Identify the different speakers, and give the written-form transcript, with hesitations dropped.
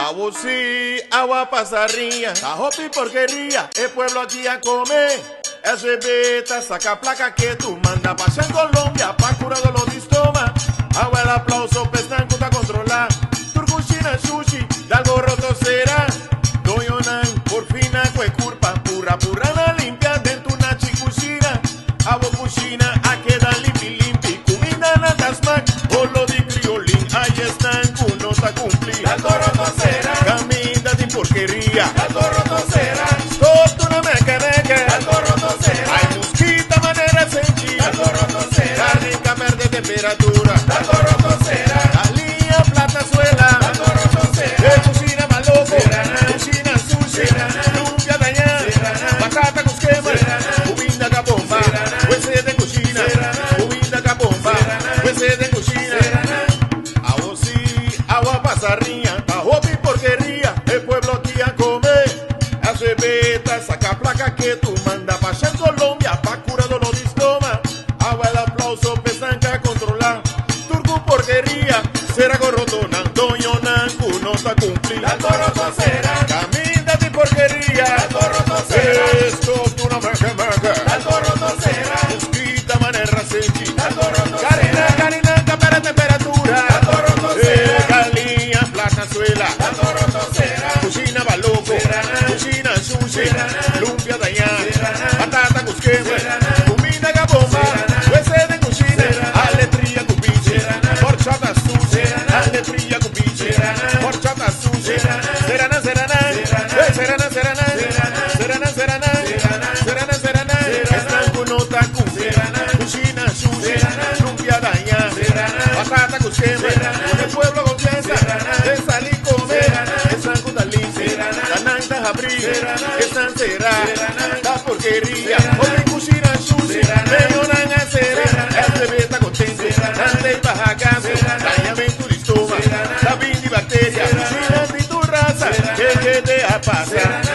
Speaker 1: Agua sí, agua pasarría, tajopi porquería, el pueblo aquí a comer. Es bebeta, saca placa que tú manda pa' en Colombia, pa' curar dolor de estómago. Agua el aplauso, pestan cuta controlar. Turcuchina, sushi, dalgo roto será. Doyonan, por fin agua culpa, pura purana limpia dentro una chicuchina. Agua cuchina, a quedar limpi limpi, comida nada smack, olo di criolín, ahí están, uno ta cumplir.
Speaker 2: Dalgo roto será,
Speaker 1: Camina de porquería,
Speaker 2: dalgo roto será,
Speaker 1: todo una meca.
Speaker 2: dalgo roto será,
Speaker 1: Hay mosquita manera sencilla,
Speaker 2: dalgo roto será,
Speaker 1: rica verde temperatura,
Speaker 2: dalgo roto será,
Speaker 1: alía plata suela,
Speaker 2: dalgo roto será,
Speaker 1: de cocina más loco,
Speaker 2: Serrana,
Speaker 1: cocina sushi,
Speaker 2: Serrana,
Speaker 1: lumpia dañada,
Speaker 2: Serrana,
Speaker 1: batata con quema,
Speaker 2: Serrana,
Speaker 1: cubinda capomba,
Speaker 2: Serrana,
Speaker 1: huese de cocina,
Speaker 2: Serrana,
Speaker 1: cubinda capomba,
Speaker 2: Serrana,
Speaker 1: huese de cocina,
Speaker 2: Serrana,
Speaker 1: agua sí, agua pasarría, tajopi porquería, el pueblo aquí a comer. Hace beta, saca placa que tú manda pa' allá en Colombia, pa' curar dolor de estómago. Agua el aplauso, pesanca controlar. Turco porquería, será corrotona, doñonan, uno ta cumplir.
Speaker 2: dalgo roto será,
Speaker 1: Camina de porquería,
Speaker 2: dalgo roto será,
Speaker 1: esto tú no me
Speaker 2: dalgo roto será,
Speaker 1: mosquita manera sencilla.
Speaker 2: dalgo roto
Speaker 1: Karina,
Speaker 2: será,
Speaker 1: Karina, cámara temperatura.
Speaker 2: dalgo roto será,
Speaker 1: Galía, plata suela.
Speaker 2: dalgo roto será,
Speaker 1: Cocina baloco,
Speaker 2: Serrana,
Speaker 1: cocina sushi,
Speaker 2: Serrana,
Speaker 1: lumpia dañada,
Speaker 2: Serrana,
Speaker 1: batata cusquema,
Speaker 2: Serrana,
Speaker 1: comida gabomba,
Speaker 2: Serrana,
Speaker 1: huese de cocina,
Speaker 2: Serrana,
Speaker 1: aletría cupiche,
Speaker 2: Serrana,
Speaker 1: horchata sushi,
Speaker 2: Serrana,
Speaker 1: aletría cupiche,
Speaker 2: Serrana,
Speaker 1: horchata sushi,
Speaker 2: Serrana,
Speaker 1: serana, serana,
Speaker 2: Serrana,
Speaker 1: serana, serana, serana, serana, serana, serana, están con nota
Speaker 2: Serrana,
Speaker 1: cocina sushi,
Speaker 2: Serrana,
Speaker 1: lumpia dañada,
Speaker 2: Serrana,
Speaker 1: batata cusquema,
Speaker 2: Serrana,
Speaker 1: el pueblo confianza,
Speaker 2: Serrana,
Speaker 1: de salir y comer,
Speaker 2: Serrana,
Speaker 1: están con dalice,
Speaker 2: Serrana,
Speaker 1: cananta abrir,
Speaker 2: Serrana,
Speaker 1: están será,
Speaker 2: Serrana,
Speaker 1: la porquería,
Speaker 2: Serrana,
Speaker 1: hombre cocina sushi,
Speaker 2: Serrana,
Speaker 1: me lloran a cera,
Speaker 2: Serrana,
Speaker 1: el bebé está contento,
Speaker 2: Serrana,
Speaker 1: anda y baja casa,
Speaker 2: Serrana,
Speaker 1: dañamiento de estómago,
Speaker 2: Serrana,
Speaker 1: la y bacteria,
Speaker 2: Serrana,
Speaker 1: cocina de tu raza,
Speaker 2: Serrana,
Speaker 1: que te ha pasado.
Speaker 2: Serrana,